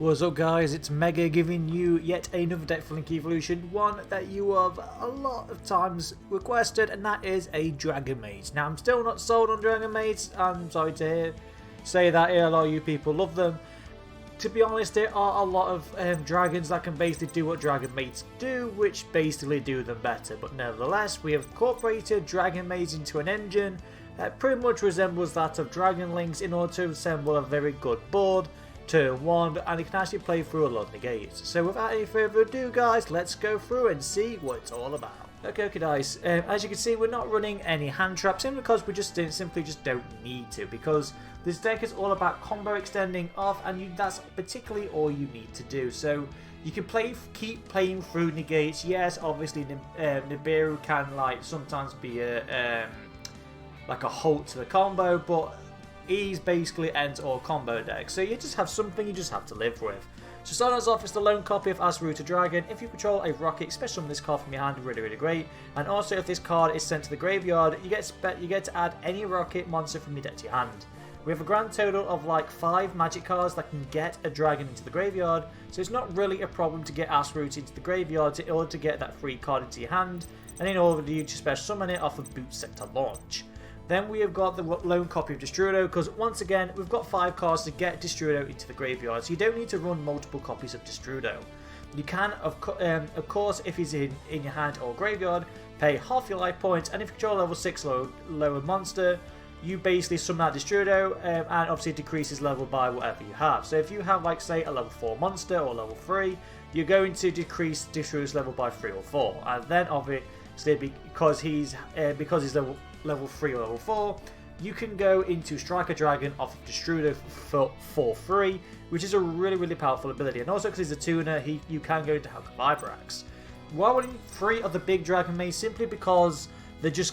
What's up guys, it's Mega giving you yet another deck for Link Evolution, one that you have a lot of times requested, and that is a Dragonmaid. Now I'm still not sold on Dragonmaids, I'm sorry to say that a lot of you people love them. To be honest, there are a lot of dragons that can basically do what Dragonmaids do, which basically do them better, but nevertheless we have incorporated Dragonmaids into an engine that pretty much resembles that of Dragon Links in order to assemble a very good board. Turn 1, and you can actually play through a lot of negates. So without any further ado guys, let's go through and see what it's all about. Okay guys, as you can see we're not running any hand traps simply because we simply don't need to, because this deck is all about combo extending off, and that's particularly all you need to do. So you can keep playing through negates. Yes, obviously Nibiru can sometimes be like a halt to the combo, but he's basically ends all combo decks, so you just have something you just have to live with. So starting us off is the lone copy of Asruta Dragon. If you control a rocket, special summon this card from your hand, really great. And also if this card is sent to the graveyard, you get to add any rocket monster from your deck to your hand. We have a grand total of like 5 magic cards that can get a dragon into the graveyard, so it's not really a problem to get Asruta into the graveyard in order to get that free card into your hand, and in order for you to special summon it off of Boot Sector launch. Then we have got the lone copy of Destrudo, because once again we've got 5 cards to get Destrudo into the graveyard, so you don't need to run multiple copies of Destrudo. You can, of course, if he's in your hand or graveyard, pay half your life points, and if you control level 6 lower monster, you basically summon out Destrudo, and obviously decrease his level by whatever you have. So if you have, like, say, a level 4 monster or level 3, you're going to decrease Destrudo's level by 3 or 4, and then obviously because he's level 3 or level 4, you can go into Striker Dragon off of Destrudo for free, which is a really powerful ability. And also because he's a tuner, you can go into Hulk Vibrax. Why running 3 of the big Dragonmaids? Simply because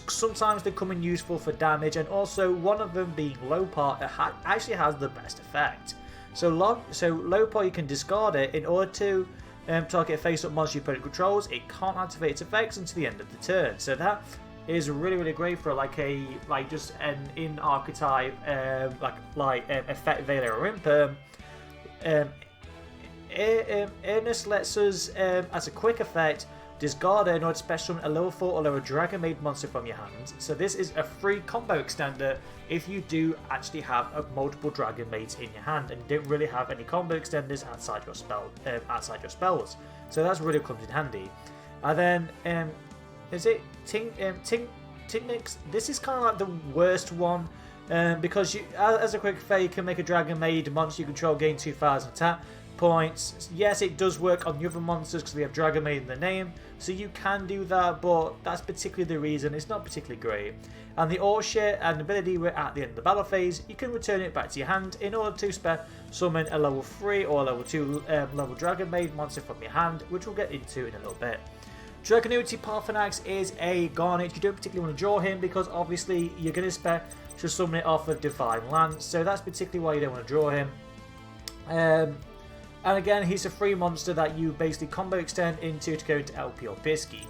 sometimes they come in useful for damage, and also one of them being Lopar actually has the best effect. So Lopar, you can discard it in order to target a face-up monster your opponent controls. It can't activate its effects until the end of the turn. So that is really great for just an in archetype effect Veiler or Imperm. Earnest lets us as a quick effect discard in order to special summon a level 4 or lower Dragonmaid monster from your hand. So this is a free combo extender if you do actually have multiple Dragonmaids in your hand and you don't really have any combo extenders outside your spells. So that's really comes in handy. And then is it Tignix? This is kind of like the worst one, because you, as a quick effect, you can make a Dragonmaid monster you control gain 2,000 attack points. Yes, it does work on the other monsters because we have Dragonmaid in the name, so you can do that, but that's particularly the reason. It's not particularly great. And the All-Share and ability we're at the end of the battle phase, you can return it back to your hand in order to summon a level 3 or level 2 level Dragonmaid monster from your hand, which we'll get into in a little bit. Dragonuity Parthenax is a Garnet. You don't particularly want to draw him because obviously you're going to summon it off of Divine Lance, so that's particularly why you don't want to draw him. And again, he's a free monster that you basically combo extend into to go into LP or Pisky.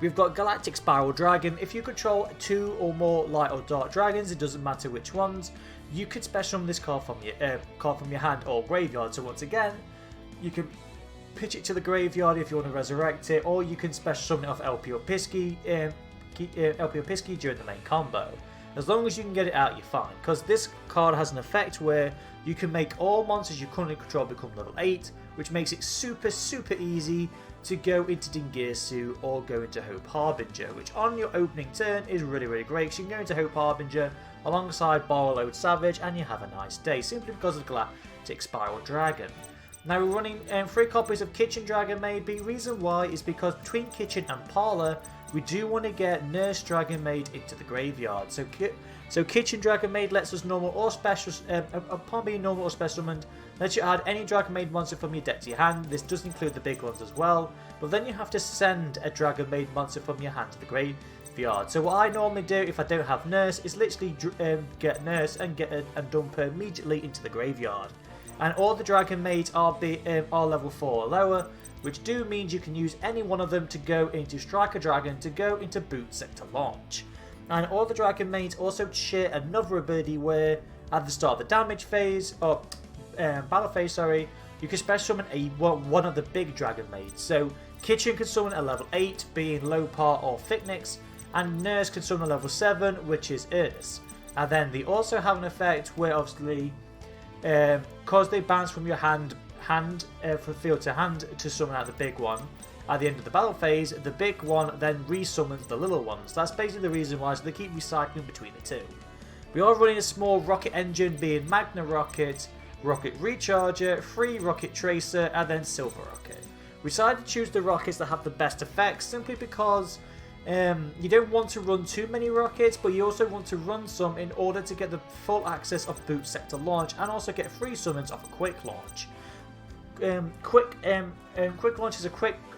We've got Galactic Spiral Dragon. If you control 2 or more light or dark dragons, it doesn't matter which ones, you could special summon this card from your hand or graveyard. So once again, you can pitch it to the graveyard if you want to resurrect it, or you can special summon it off LP or Pisky during the main combo. As long as you can get it out, you're fine, because this card has an effect where you can make all monsters you currently control become level 8, which makes it super easy to go into Dingirsu or go into Hope Harbinger, which on your opening turn is really great, because you can go into Hope Harbinger alongside Borrowload Savage and you have a nice day, simply because of Galactic Spiral Dragon. Now we're running 3 copies of Kitchen Dragonmaid. The reason why is because between Kitchen and Parlor, we do want to get Nurse Dragonmaid into the graveyard. So Kitchen Dragonmaid lets us normal or special, upon being normal or special summoned, lets you add any Dragonmaid monster from your deck to your hand. This does include the big ones as well, but then you have to send a Dragonmaid monster from your hand to the graveyard. So what I normally do if I don't have Nurse is literally get Nurse and dump her immediately into the graveyard. And all the Dragonmaids are level 4 or lower, which means you can use any one of them to go into Striker Dragon to go into Boot Sector launch. And all the Dragonmaids also share another ability where at the start of the damage phase, or battle phase, sorry, you can special summon one of the big Dragonmaids. So Kitchen can summon at level 8, being Lopar or Thicknix, and Nurse can summon at level 7, which is Ernest. And then they also have an effect where obviously, because they bounce from your hand from field to hand to summon out the big one, at the end of the battle phase, the big one then resummons the little ones. That's basically the reason why, so they keep recycling between the two. We are running a small rocket engine, being Magna Rocket, Rocket Recharger, Free Rocket Tracer, and then Silver Rocket. We decided to choose the rockets that have the best effects simply because you don't want to run too many rockets, but you also want to run some in order to get the full access of Boot Sector Launch and also get free summons off a Quick Launch. Quick Launch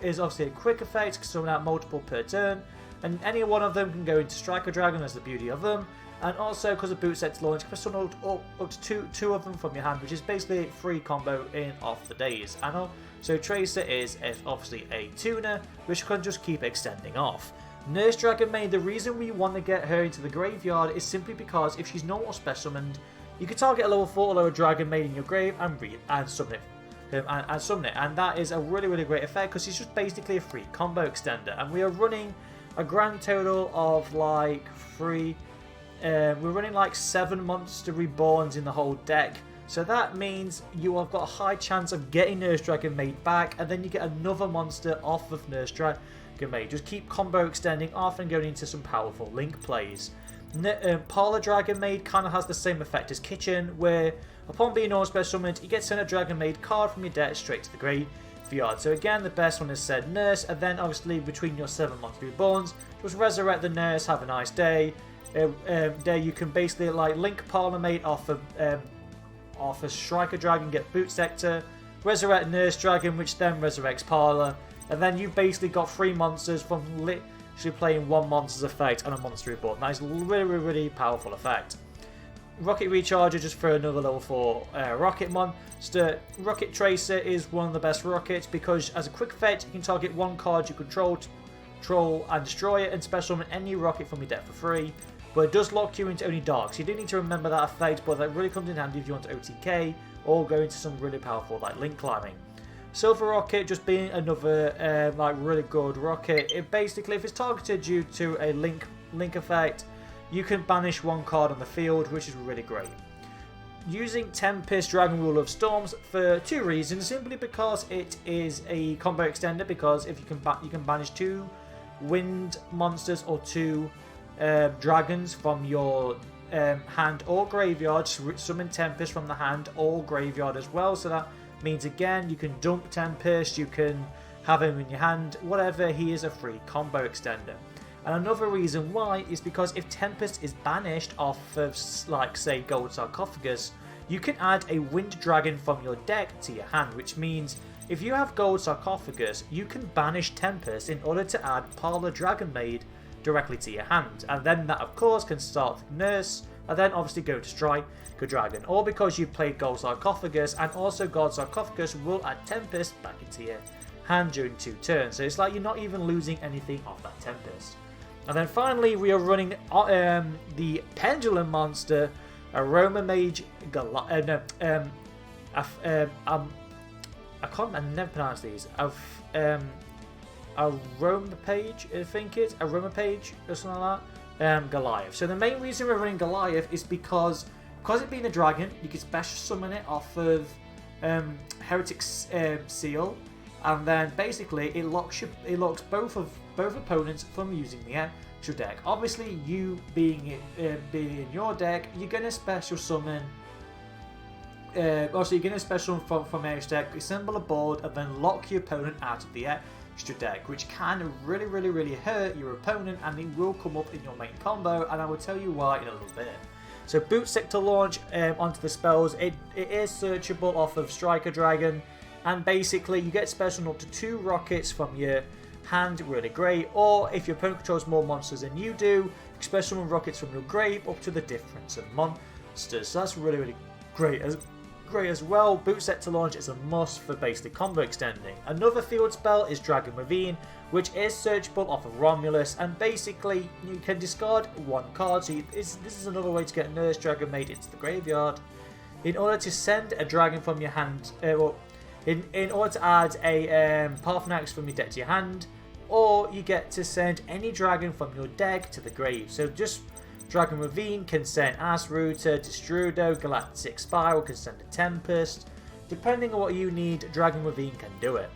is obviously a quick effect, can summon out multiple per turn, and any one of them can go into Striker Dragon. That's the beauty of them. And also, because of Boot Sector Launch, you can summon up to two of them from your hand, which is basically a free combo in off the days. And so Tracer is obviously a tuner, which can just keep extending off. Nurse Dragonmaid, the reason we want to get her into the graveyard is simply because if she's normal special summoned, you can target a level 4 or lower Dragonmaid in your grave and summon it. And that is a really great effect because it's just basically a free combo extender. And we are running a grand total of like we're running like 7 Monster Reborns in the whole deck. So that means you have got a high chance of getting Nurse Dragonmaid back, and then you get another monster off of Nurse Dragonmaid. Just keep combo extending off and going into some powerful link plays. Parlor Dragonmaid kind of has the same effect as Kitchen, where upon being all special summoned, you get sent a Dragonmaid card from your deck straight to the graveyard. So again, the best one is said Nurse, and then obviously between your 7 Monster Reborns, just resurrect the Nurse, have a nice day. There you can basically like link Parlor Mate off a Striker Dragon, get Boot Sector, resurrect Nurse Dragon, which then resurrects Parlor, and then you've basically got 3 monsters from literally playing 1 monster's effect on a monster report. That is a really powerful effect. Rocket Recharger just for another level 4 rocket monster. Rocket Tracer is one of the best rockets because as a quick effect you can target 1 card you control and destroy it and special summon any rocket from your deck for free. But it does lock you into only dark, so you do need to remember that effect, but that really comes in handy if you want to OTK or go into some really powerful like link climbing. Silver Rocket just being another like really good rocket. It basically, if it's targeted due to a link effect, you can banish 1 card on the field, which is really great. Using Tempest Dragon Rule of Storms for 2 reasons. Simply because it is a combo extender, because if you can banish 2 wind monsters or 2 dragons from your hand or graveyard, summon Tempest from the hand or graveyard as well. So that means again you can dump Tempest, you can have him in your hand, whatever. He is a free combo extender. And another reason why is because if Tempest is banished off of, like, say, Gold Sarcophagus, you can add a Wind Dragon from your deck to your hand, which means if you have Gold Sarcophagus, you can banish Tempest in order to add Parlor Dragonmaid directly to your hand. And then that, of course, can start Nurse, and then obviously go to Striker Dragon. Or because you've played Gold Sarcophagus, and also Gold Sarcophagus will add Tempest back into your hand during 2 turns. So it's like you're not even losing anything off that Tempest. And then finally, we are running the Pendulum monster, Aroma Mage I never pronounce these. Aroma Page, I think it's Aroma Page or something like that. Goliath. So the main reason we're running Goliath is because it being a dragon, you can special summon it off of Heretic's Seal, and then basically it locks both opponents from using the extra deck. Obviously, you being in your deck, you're gonna special summon. Also, you're gonna special from Eric's deck, assemble a board, and then lock your opponent out of the extra deck, which can really hurt your opponent, and it will come up in your main combo, and I will tell you why in a little bit. So Boot Sector Launch onto the spells, it is searchable off of Striker Dragon, and basically you get special up to 2 rockets from your hand, really great. Or if your opponent controls more monsters than you do, you can special summon rockets from your grave up to the difference of monsters. So that's really great as well. Boot Sector Launch is a must for basically combo extending. Another field spell is Dragon Ravine, which is searchable off of Romulus, and basically you can discard 1 card. So this is another way to get Nurse Dragonmaid into the graveyard. In order to send a dragon from your hand, in order to add a Parthenax from your deck to your hand, or you get to send any dragon from your deck to the grave. So just Dragon Ravine can send Ass Router, Destrudo, Galactic Spiral can send a Tempest. Depending on what you need, Dragon Ravine can do it.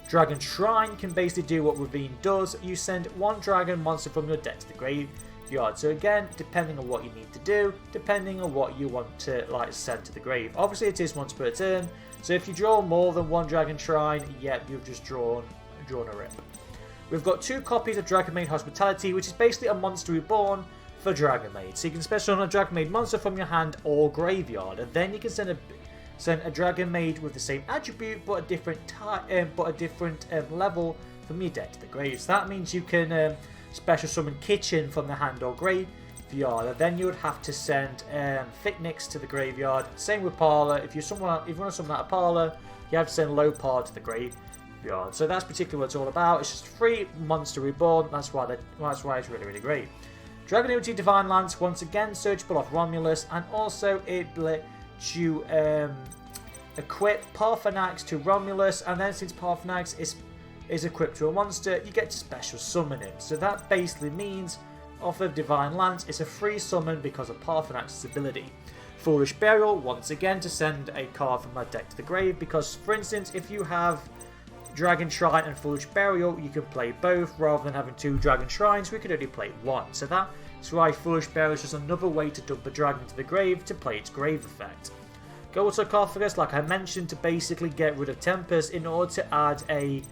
Dragon Shrine can basically do what Ravine does. You send one dragon monster from your deck to the graveyard. So again, depending on what you need to do, depending on what you want to send to the grave. Obviously it is once per turn, so if you draw more than one Dragon Shrine, yep, you've just drawn a rip. We've got 2 copies of Dragonmaid Hospitality, which is basically a monster reborn for Dragonmaid. So you can special on a Dragonmaid monster from your hand or graveyard, and then you can send a Dragonmaid with the same attribute but a different level from your deck to the grave. So that means you can special summon Kitchen from the hand or graveyard, and then you would have to send Thicknix to the graveyard. Same with Parlor. If you want to summon out a Parlor, you have to send Lopar to the graveyard. So that's particularly what it's all about. It's just free monster reborn. That's why it's really, really great. Dragon Ability Divine Lance, once again searchable off Romulus, and also it lets you equip Parthenax to Romulus, and then since Parthenax is equipped to a monster, you get to special summon him. So that basically means off of Divine Lance, it's a free summon because of Parthenax's ability. Foolish Burial, once again to send a card from that deck to the grave, because for instance, if you have Dragon Shrine and Foolish Burial, you can play both rather than having 2 Dragon Shrines. We could only play 1. So that's why Foolish Burial is just another way to dump a dragon to the grave to play its grave effect. Gold Sarcophagus, like I mentioned, to basically get rid of Tempest in order to add a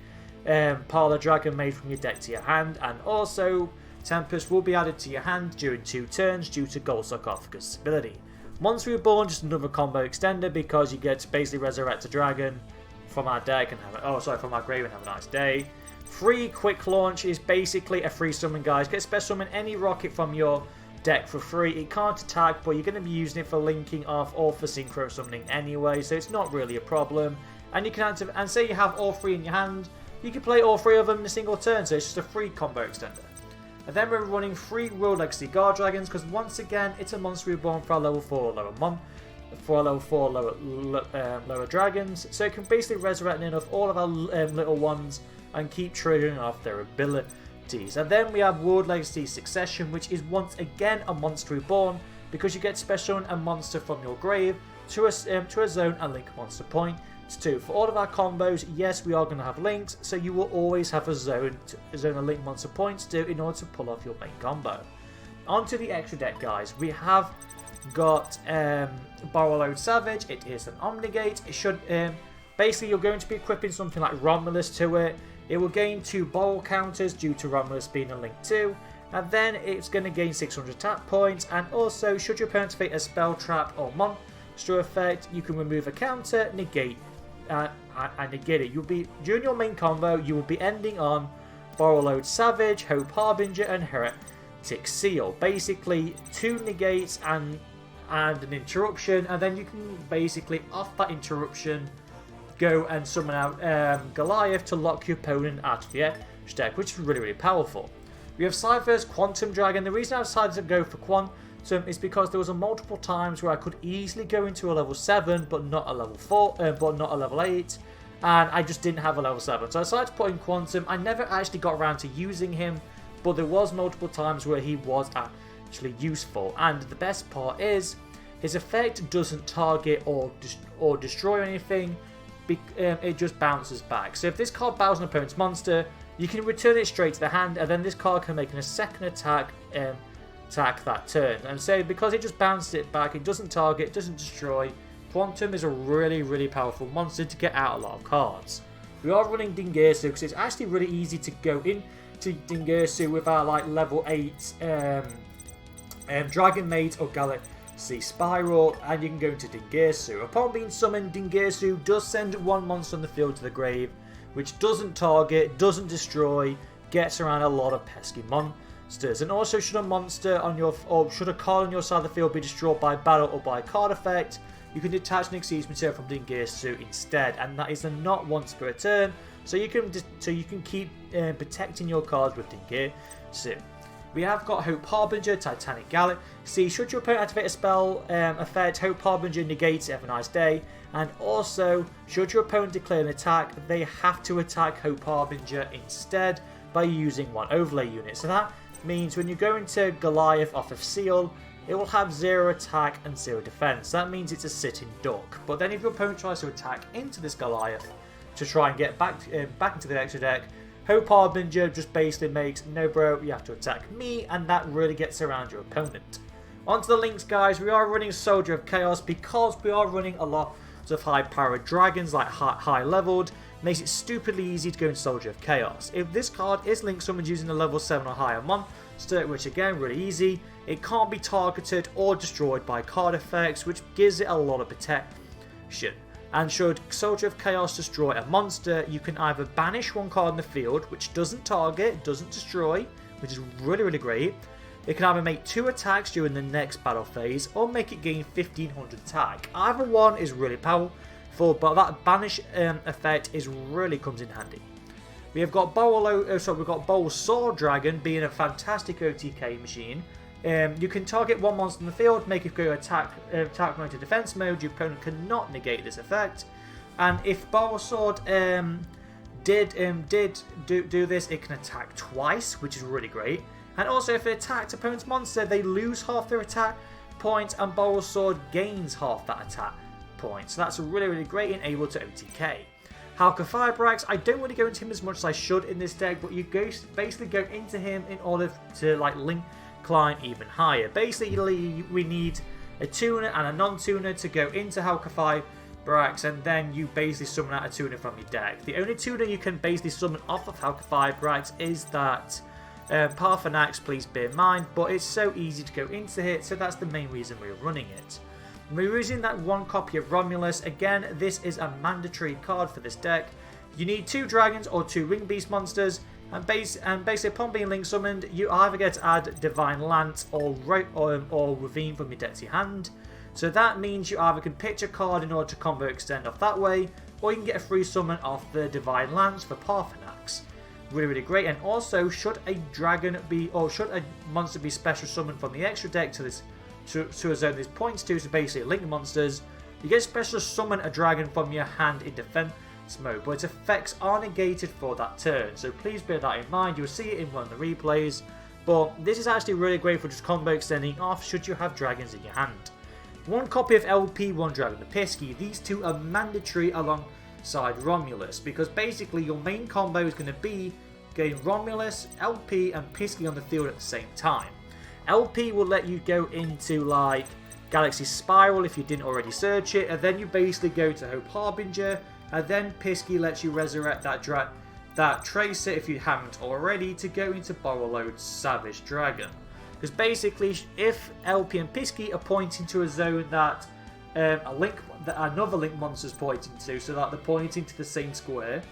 Parlor Dragonmaid from your deck to your hand, and also Tempest will be added to your hand during 2 turns due to Gold Sarcophagus' ability. Monster Reborn, just another combo extender because you get to basically resurrect a dragon from our deck and from our grave and have a nice day. Free Quick Launch is basically a free summon, guys. Get special summon any rocket from your deck for free. It can't attack, but you're going to be using it for linking off or for synchro summoning anyway, so it's not really a problem. And you can activate, and say you have all 3 in your hand, you can play all 3 of them in a single turn, so it's just a free combo extender. And then we're running 3 World Legacy Guard Dragons, because once again, it's a monster reborn for our level 4 lower dragons, so it can basically resurrect enough all of our little ones and keep triggering off their abilities. And then we have World Legacy Succession, which is once again a monster reborn, because you get special a monster from your grave to a zone and link monster point. To for all of our combos, yes, we are going to have links, so you will always have a zone and link monster points to in order to pull off your main combo. Onto the extra deck, guys. We have got Borrowload Savage. It is an Omnigate. It should basically you're going to be equipping something like Romulus to it. It will gain 2 borrow counters due to Romulus being a link 2, and then it's going to gain 600 tap points. And also, should your opponent activate a spell, trap, or monster effect, you can remove a counter, negate, and negate it. You'll be during your main combo. You will be ending on Borrowload Savage, Hope Harbinger, and Heretic Seal. Basically, 2 negates and an interruption, and then you can basically off that interruption go and summon out Goliath to lock your opponent out of the edge deck, which is really, really powerful. We have Cypher's Quantum Dragon. The reason I decided to go for Quantum is because there was multiple times where I could easily go into a level 7 but not a level 4, but not a level 8, and I just didn't have a level 7. So I decided to put in Quantum. I never actually got around to using him, but there was multiple times where he was actually useful. And the best part is his effect doesn't target or destroy anything. It just bounces back. So if this card battles an opponent's monster, you can return it straight to the hand, and then this card can make a second attack that turn. And so because it just bounces it back, it doesn't target, doesn't destroy. Quantum is a really, really powerful monster to get out a lot of cards. We are running Dingirsu because it's actually really easy to go into Dingirsu with our level 8 Dragonmaid or Galaxy Spiral, and you can go into Dingirsu. Upon being summoned, Dingirsu does send 1 monster on the field to the grave, which doesn't target, doesn't destroy, gets around a lot of pesky monsters. And also, should a monster on your should a card on your side of the field be destroyed by battle or by card effect, you can detach an Exceeds material from Dingirsu instead, and that is not once per turn. So you can keep protecting your cards with Dingirsu. We have got Hope Harbinger, Titanic Galaxy. Should your opponent activate a spell effect, Hope Harbinger negates it. Have a nice day. And also, should your opponent declare an attack, they have to attack Hope Harbinger instead by using one overlay unit. So that means when you go into Goliath off of Seal, it will have 0 attack and 0 defense. That means it's a sitting duck. But then if your opponent tries to attack into this Goliath to try and get back into the extra deck, Hope Harbinger just basically makes, no bro, you have to attack me, and that really gets around your opponent. Onto the links, guys. We are running Soldier of Chaos because we are running a lot of high-powered dragons, like high-leveled. Makes it stupidly easy to go into Soldier of Chaos. If this card is link summoned using a level 7 or higher monster, which again, really easy, it can't be targeted or destroyed by card effects, which gives it a lot of protection. And should Soldier of Chaos destroy a monster, you can either banish one card in the field, which doesn't target, doesn't destroy, which is really, really great. It can either make 2 attacks during the next battle phase, or make it gain 1500 attack. Either one is really powerful, but that banish effect really comes in handy. We have got Bowl Sword Dragon being a fantastic OTK machine. You can target one monster in the field, make it go attack mode to defense mode. Your opponent cannot negate this effect. And if Bowl Sword did do this, it can attack twice, which is really great. And also, if it attacks opponent's monster, they lose half their attack points, and Bowl Sword gains half that attack point. So that's really, really great and able to OTK. Halka Firebrax, I don't want to go into him as much as I should in this deck, but you basically go into him in order to like link climb even higher. Basically, we need a tuner and a non-tuner to go into Halka Firebrax, and then you basically summon out a tuner from your deck. The only tuner you can basically summon off of Halka Firebrax is that Parthenax, please bear in mind, but it's so easy to go into it, so that's the main reason we're running it. We're using that 1 copy of Romulus. Again, this is a mandatory card for this deck. You need 2 dragons or 2 winged beast monsters, and basically upon being link summoned, you either get to add Divine Lance or Ravine from your deck to your hand. So that means you either can pitch a card in order to combo extend off that way, or you can get a free summon off the Divine Lance for Parthenax. Really, really great. And also, should a monster be special summoned from the extra deck to a zone this points to, so basically link monsters, you get special summon a dragon from your hand in defense mode, but its effects are negated for that turn, so please bear that in mind. You'll see it in one of the replays, but this is actually really great for just combo extending off should you have dragons in your hand. 1 copy of LP, 1 Dragon the Pisky. These 2 are mandatory alongside Romulus, because basically your main combo is going to be getting Romulus, LP and Pisky on the field at the same time. LP will let you go into like Galaxy Spiral if you didn't already search it, and then you basically go to Hope Harbinger, and then Pisky lets you resurrect that Tracer if you haven't already to go into Borrowload Savage Dragon. Because basically, if LP and Pisky are pointing to a zone that another link monster is pointing to, so that they're pointing to the same square,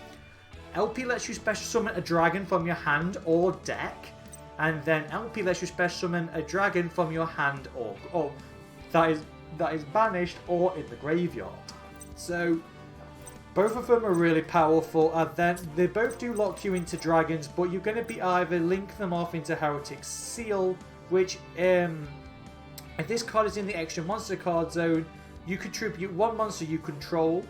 LP lets you special summon a dragon from your hand or deck, and then LP lets you special summon a dragon from your hand or that is banished or in the graveyard. So both of them are really powerful, and then they both do lock you into dragons, but you're going to be either link them off into Heretic Seal, which if this card is in the extra monster card zone, you contribute 1 monster you control,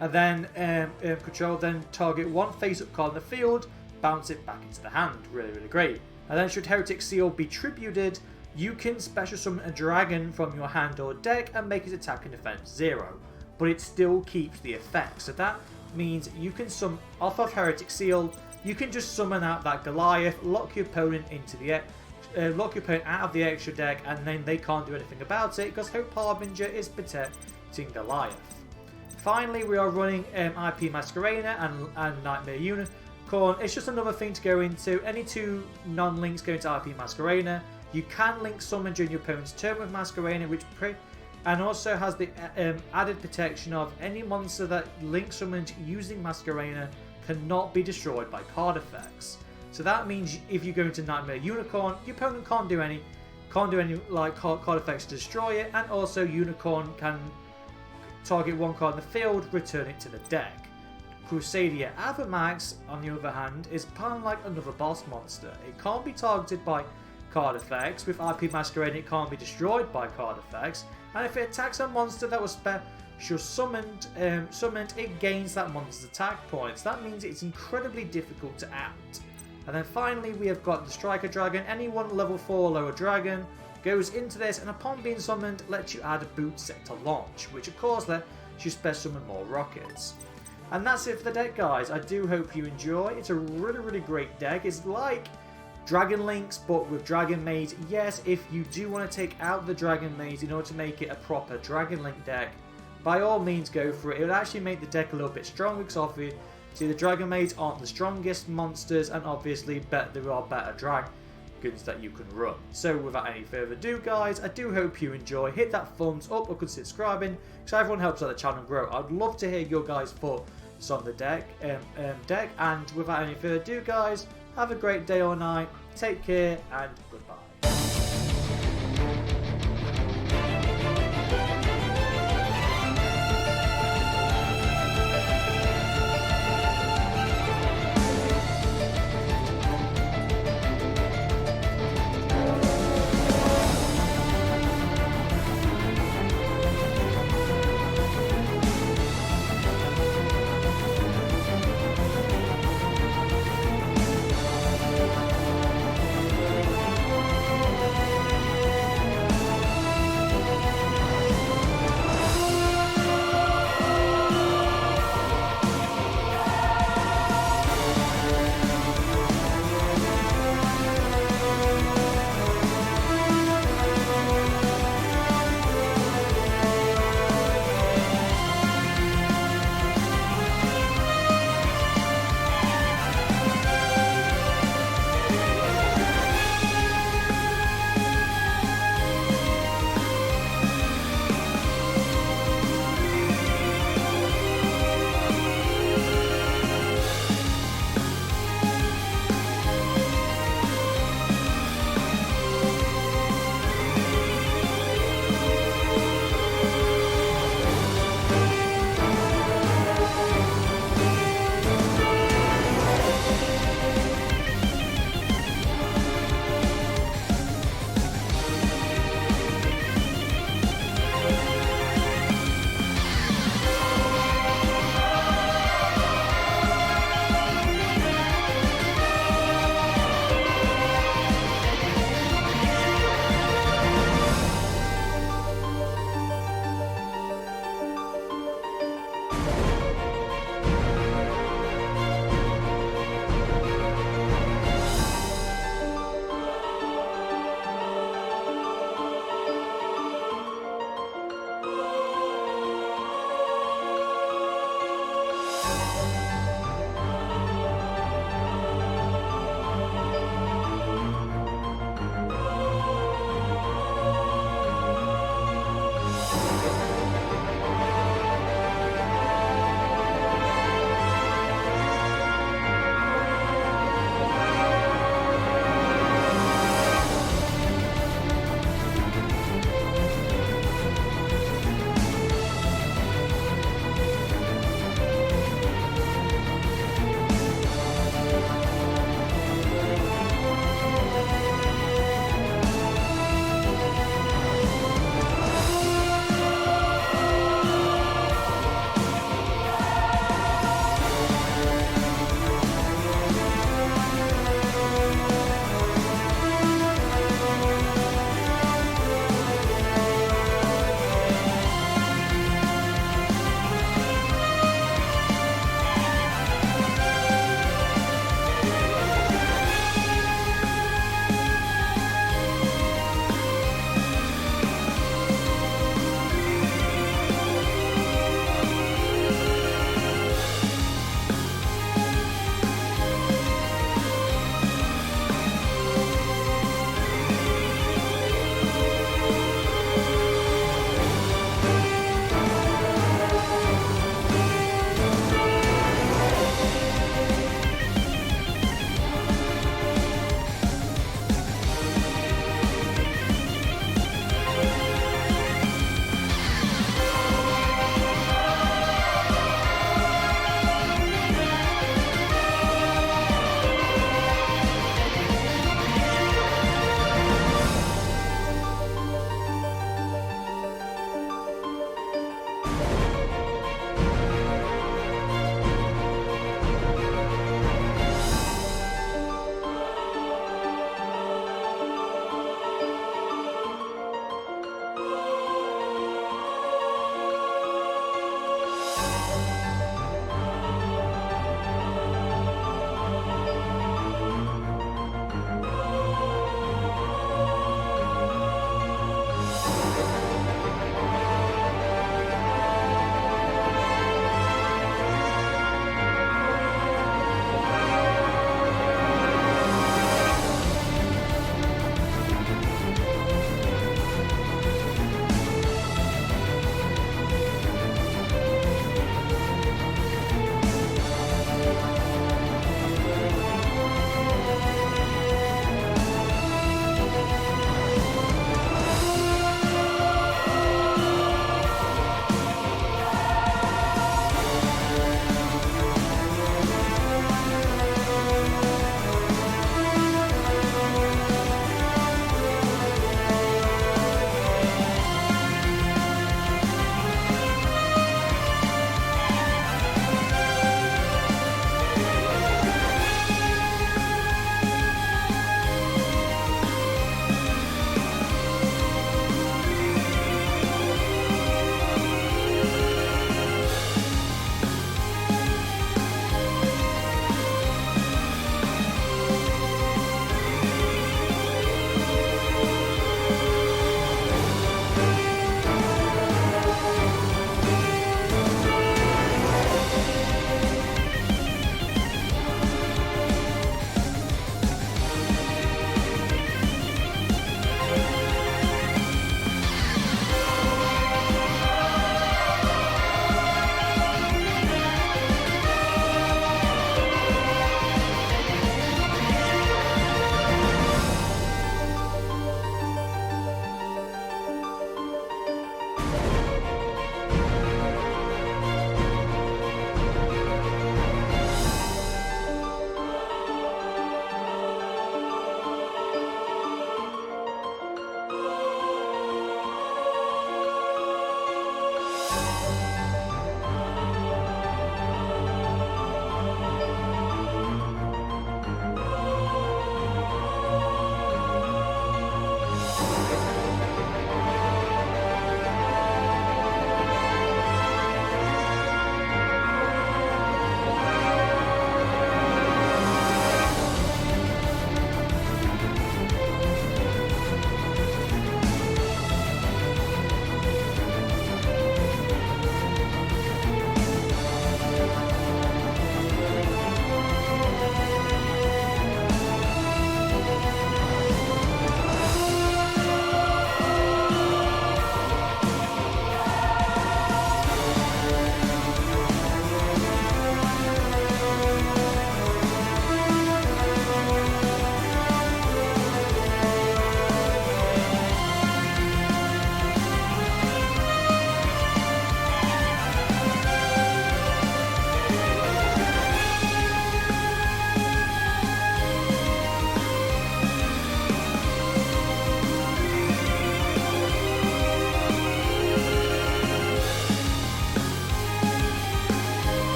and then then target 1 face-up card in the field, bounce it back into the hand. Really, really great. And then should Heretic Seal be tributed, you can special summon a dragon from your hand or deck and make its attack and defense 0. But it still keeps the effect. So that means you can summon off of Heretic Seal, you can just summon out that Goliath, lock your opponent into the lock your opponent out of the extra deck, and then they can't do anything about it because Hope Harbinger is protecting Goliath. Finally, we are running IP Masquerena and Nightmare Unicorn. It's just another thing to go into. Any 2 non-links go into IP Masquerena. You can link summon during your opponent's turn with Masquerena, which and also has the added protection of any monster that link summoned using Masquerena cannot be destroyed by card effects. So that means if you go into Nightmare Unicorn, your opponent can't do any like card effects to destroy it, and also Unicorn can target 1 card in the field, return it to the deck. Crusadia Avamax, on the other hand, is kind of like another boss monster. It can't be targeted by card effects. With IP Masquerade, it can't be destroyed by card effects. And if it attacks a monster that was special summoned, it gains that monster's attack points. That means it's incredibly difficult to out. And then finally, we have got the Striker Dragon. Anyone level 4 or lower dragon goes into this, and upon being summoned, lets you add a boot set to launch, which of course lets you special summon more rockets. And that's it for the deck, guys. I do hope you enjoy. It's a really great deck. It's like Dragon Links, but with Dragonmaids. Yes, if you do want to take out the Dragonmaids in order to make it a proper Dragon Link deck, by all means go for it. It would actually make the deck a little bit stronger, because obviously the Dragonmaids aren't the strongest monsters, and obviously there are better dragons that you can run. So without any further ado, guys, I do hope you enjoy. Hit that thumbs up or consider subscribing, because everyone helps out the channel grow. I'd love to hear your guys' thoughts on the deck. And without any further ado, guys, have a great day or night. Take care and goodbye.